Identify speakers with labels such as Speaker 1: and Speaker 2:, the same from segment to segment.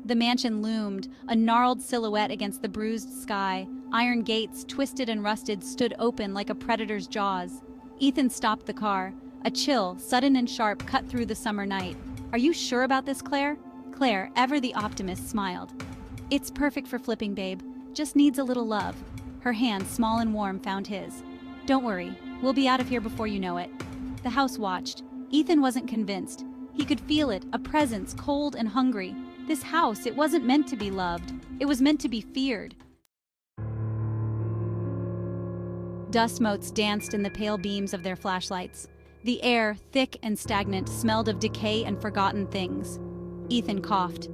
Speaker 1: The mansion loomed, a gnarled silhouette against the bruised sky. Iron gates, twisted and rusted, stood open like a predator's jaws. Ethan stopped the car. A chill, sudden and sharp, cut through the summer night. "Are you sure about this, Claire?" Claire, ever the optimist, smiled. "It's perfect for flipping, babe. Just needs a little love." Her hand, small and warm, found his. "Don't worry, we'll be out of here before you know it." The house watched. Ethan wasn't convinced. He could feel it, a presence, cold and hungry. This house, it wasn't meant to be loved. It was meant to be feared. Dust motes danced in the pale beams of their flashlights. The air, thick and stagnant, smelled of decay and forgotten things. Ethan coughed.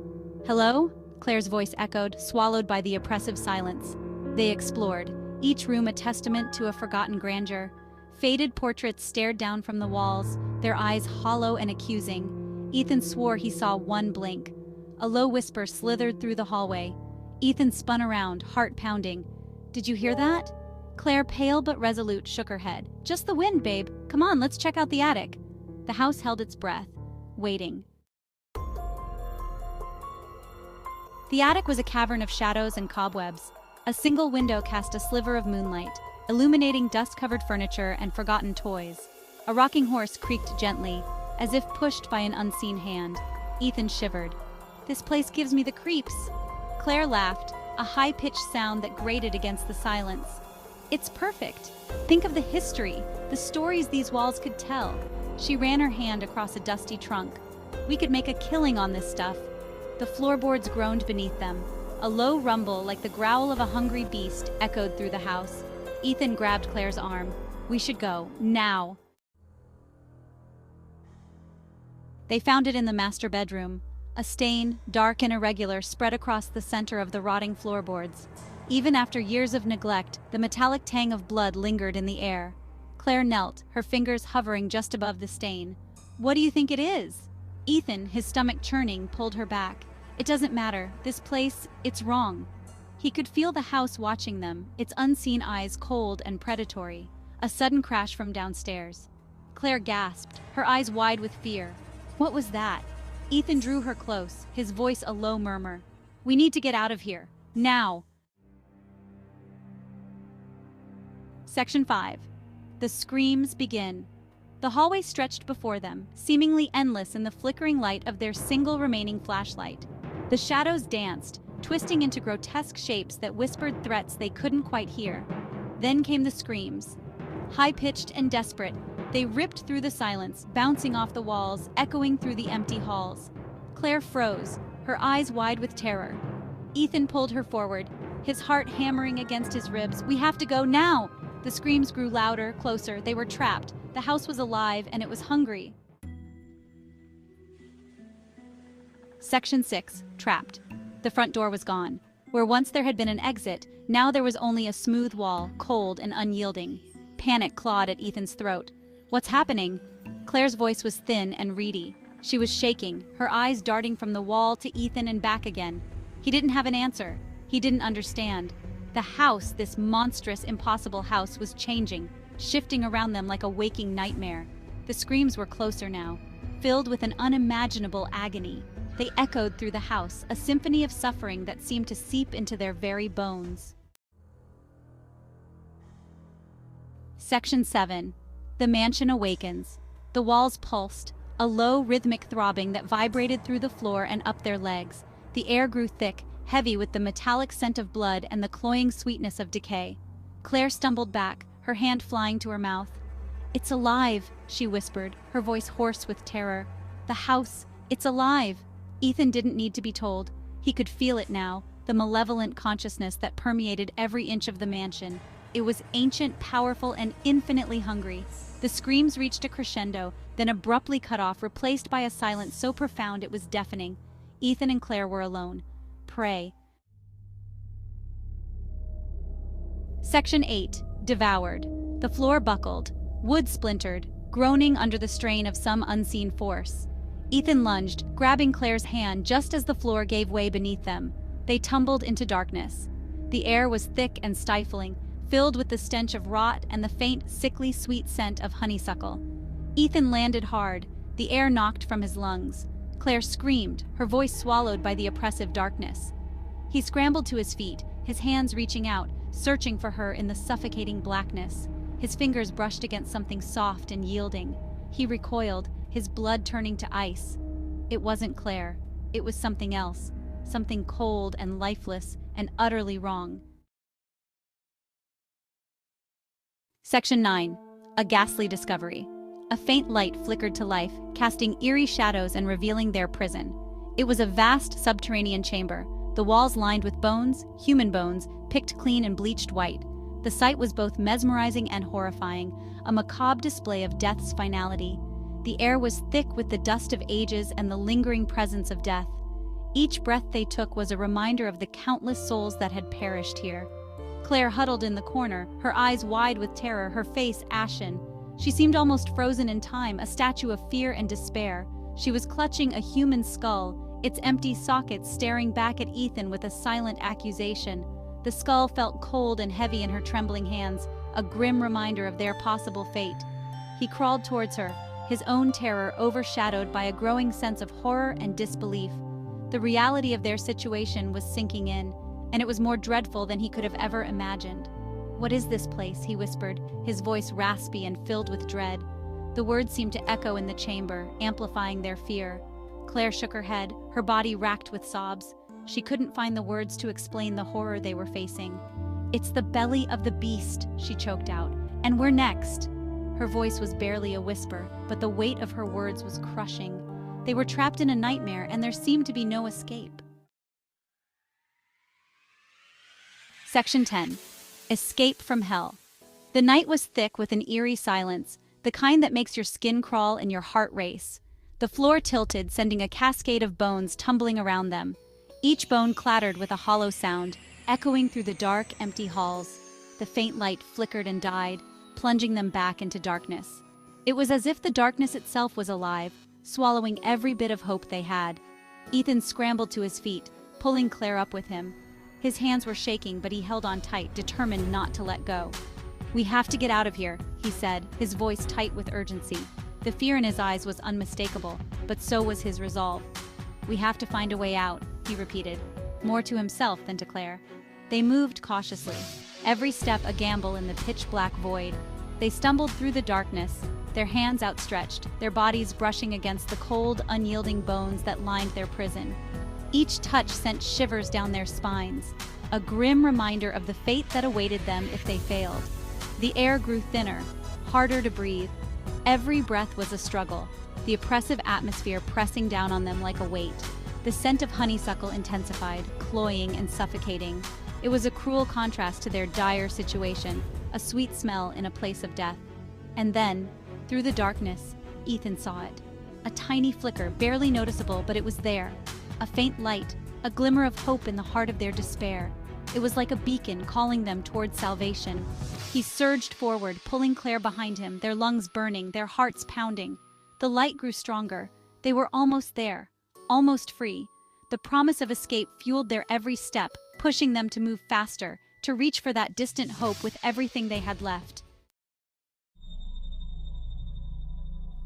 Speaker 1: "Hello?" Claire's voice echoed, swallowed by the oppressive silence. They explored, each room a testament to a forgotten grandeur. Faded portraits stared down from the walls, their eyes hollow and accusing. Ethan swore he saw one blink. A low whisper slithered through the hallway. Ethan spun around, heart pounding. "Did you hear that?" Claire, pale but resolute, shook her head. "Just the wind, babe. Come on, let's check out the attic." The house held its breath, waiting. The attic was a cavern of shadows and cobwebs. A single window cast a sliver of moonlight, illuminating dust-covered furniture and forgotten toys. A rocking horse creaked gently, as if pushed by an unseen hand. Ethan shivered. "This place gives me the creeps." Claire laughed, a high-pitched sound that grated against the silence. "It's perfect. Think of the history, the stories these walls could tell." She ran her hand across a dusty trunk. "We could make a killing on this stuff." The floorboards groaned beneath them. A low rumble, like the growl of a hungry beast, echoed through the house. Ethan grabbed Claire's arm. "We should go, now." They found it in the master bedroom. A stain, dark and irregular, spread across the center of the rotting floorboards. Even after years of neglect, the metallic tang of blood lingered in the air. Claire knelt, her fingers hovering just above the stain. "What do you think it is?" Ethan, his stomach churning, pulled her back. "It doesn't matter. This place, it's wrong." He could feel the house watching them, its unseen eyes cold and predatory. A sudden crash from downstairs. Claire gasped, her eyes wide with fear. What was that? Ethan drew her close, his voice a low murmur. "We need to get out of here. Now." Section 5. The screams begin. The hallway stretched before them, seemingly endless in the flickering light of their single remaining flashlight. The shadows danced, twisting into grotesque shapes that whispered threats they couldn't quite hear. Then came the screams. High-pitched and desperate, they ripped through the silence, bouncing off the walls, echoing through the empty halls. Claire froze, her eyes wide with terror. Ethan pulled her forward, his heart hammering against his ribs. "We have to go now!" The screams grew louder, closer. They were trapped. The house was alive, and it was hungry. Section 6. Trapped. The front door was gone. Where once there had been an exit, now there was only a smooth wall, cold and unyielding. Panic clawed at Ethan's throat. "What's happening?" Claire's voice was thin and reedy. She was shaking, her eyes darting from the wall to Ethan and back again. He didn't have an answer. He didn't understand. The house, this monstrous, impossible house, was changing, shifting around them like a waking nightmare. The screams were closer now, filled with an unimaginable agony. They echoed through the house, a symphony of suffering that seemed to seep into their very bones. Section 7. The Mansion Awakens. The walls pulsed, a low, rhythmic throbbing that vibrated through the floor and up their legs. The air grew thick, heavy with the metallic scent of blood and the cloying sweetness of decay. Claire stumbled back, her hand flying to her mouth. "It's alive," she whispered, her voice hoarse with terror. "The house, it's alive." Ethan didn't need to be told. He could feel it now, the malevolent consciousness that permeated every inch of the mansion. It was ancient, powerful, and infinitely hungry. The screams reached a crescendo, then abruptly cut off, replaced by a silence so profound it was deafening. Ethan and Claire were alone. Prey. Section 8. Devoured. The floor buckled, wood splintered, groaning under the strain of some unseen force. Ethan lunged, grabbing Claire's hand just as the floor gave way beneath them. They tumbled into darkness. The air was thick and stifling, filled with the stench of rot and the faint, sickly sweet scent of honeysuckle. Ethan landed hard, the air knocked from his lungs. Claire screamed, her voice swallowed by the oppressive darkness. He scrambled to his feet, his hands reaching out, searching for her in the suffocating blackness. His fingers brushed against something soft and yielding. He recoiled, his blood turning to ice. It wasn't Claire. It was something else, something cold and lifeless and utterly wrong. Section 9. A Ghastly Discovery. A faint light flickered to life, casting eerie shadows and revealing their prison. It was a vast subterranean chamber, the walls lined with bones, human bones, picked clean and bleached white. The sight was both mesmerizing and horrifying, a macabre display of death's finality. The air was thick with the dust of ages and the lingering presence of death. Each breath they took was a reminder of the countless souls that had perished here. Claire huddled in the corner, her eyes wide with terror, her face ashen. She seemed almost frozen in time, a statue of fear and despair. She was clutching a human skull, its empty sockets staring back at Ethan with a silent accusation. The skull felt cold and heavy in her trembling hands, a grim reminder of their possible fate. He crawled towards her, his own terror overshadowed by a growing sense of horror and disbelief. The reality of their situation was sinking in, and it was more dreadful than he could have ever imagined. "What is this place?" he whispered, his voice raspy and filled with dread. The words seemed to echo in the chamber, amplifying their fear. Claire shook her head, her body racked with sobs. She couldn't find the words to explain the horror they were facing. "It's the belly of the beast," she choked out, "and we're next." Her voice was barely a whisper, but the weight of her words was crushing. They were trapped in a nightmare, and there seemed to be no escape. Section 10. Escape from Hell. The night was thick with an eerie silence, the kind that makes your skin crawl and your heart race. The floor tilted, sending a cascade of bones tumbling around them. Each bone clattered with a hollow sound, echoing through the dark, empty halls. The faint light flickered and died, plunging them back into darkness. It was as if the darkness itself was alive, swallowing every bit of hope they had. Ethan scrambled to his feet, pulling Claire up with him. His hands were shaking, but he held on tight, determined not to let go. "We have to get out of here," he said, his voice tight with urgency. The fear in his eyes was unmistakable, but so was his resolve. "We have to find a way out," he repeated, more to himself than to Claire. They moved cautiously, every step a gamble in the pitch-black void. They stumbled through the darkness, their hands outstretched, their bodies brushing against the cold, unyielding bones that lined their prison. Each touch sent shivers down their spines, a grim reminder of the fate that awaited them if they failed. The air grew thinner, harder to breathe. Every breath was a struggle, the oppressive atmosphere pressing down on them like a weight. The scent of honeysuckle intensified, cloying and suffocating. It was a cruel contrast to their dire situation, a sweet smell in a place of death. And then, through the darkness, Ethan saw it. A tiny flicker, barely noticeable, but it was there. A faint light, a glimmer of hope in the heart of their despair. It was like a beacon calling them towards salvation. He surged forward, pulling Claire behind him, their lungs burning, their hearts pounding. The light grew stronger. They were almost there, almost free. The promise of escape fueled their every step, pushing them to move faster, to reach for that distant hope with everything they had left.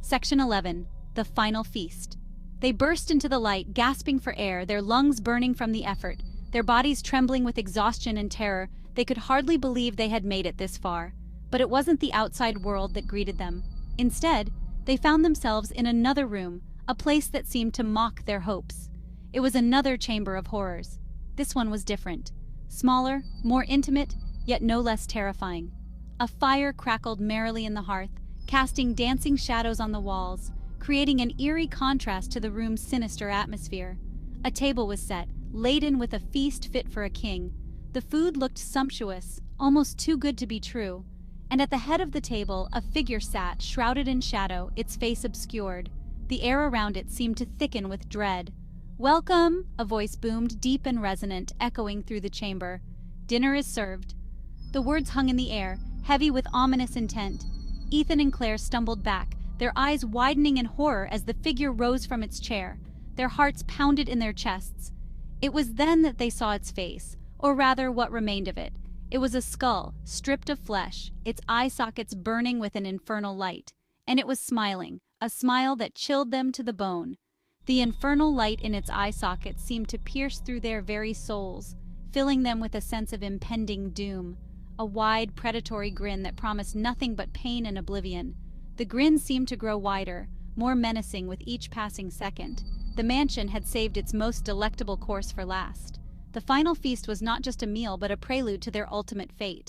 Speaker 1: Section 11. The Final Feast. They burst into the light, gasping for air, their lungs burning from the effort, their bodies trembling with exhaustion and terror. They could hardly believe they had made it this far. But it wasn't the outside world that greeted them. Instead, they found themselves in another room, a place that seemed to mock their hopes. It was another chamber of horrors. This one was different. Smaller, more intimate, yet no less terrifying. A fire crackled merrily in the hearth, casting dancing shadows on the walls, creating an eerie contrast to the room's sinister atmosphere. A table was set, laden with a feast fit for a king. The food looked sumptuous, almost too good to be true. And at the head of the table, a figure sat, shrouded in shadow, its face obscured. The air around it seemed to thicken with dread. "Welcome!" a voice boomed, deep and resonant, echoing through the chamber. "Dinner is served." The words hung in the air, heavy with ominous intent. Ethan and Claire stumbled back, their eyes widening in horror as the figure rose from its chair. Their hearts pounded in their chests. It was then that they saw its face, or rather what remained of it. It was a skull, stripped of flesh, its eye sockets burning with an infernal light. And it was smiling, a smile that chilled them to the bone. The infernal light in its eye sockets seemed to pierce through their very souls, filling them with a sense of impending doom, a wide, predatory grin that promised nothing but pain and oblivion. The grin seemed to grow wider, more menacing with each passing second. The mansion had saved its most delectable course for last. The final feast was not just a meal but a prelude to their ultimate fate.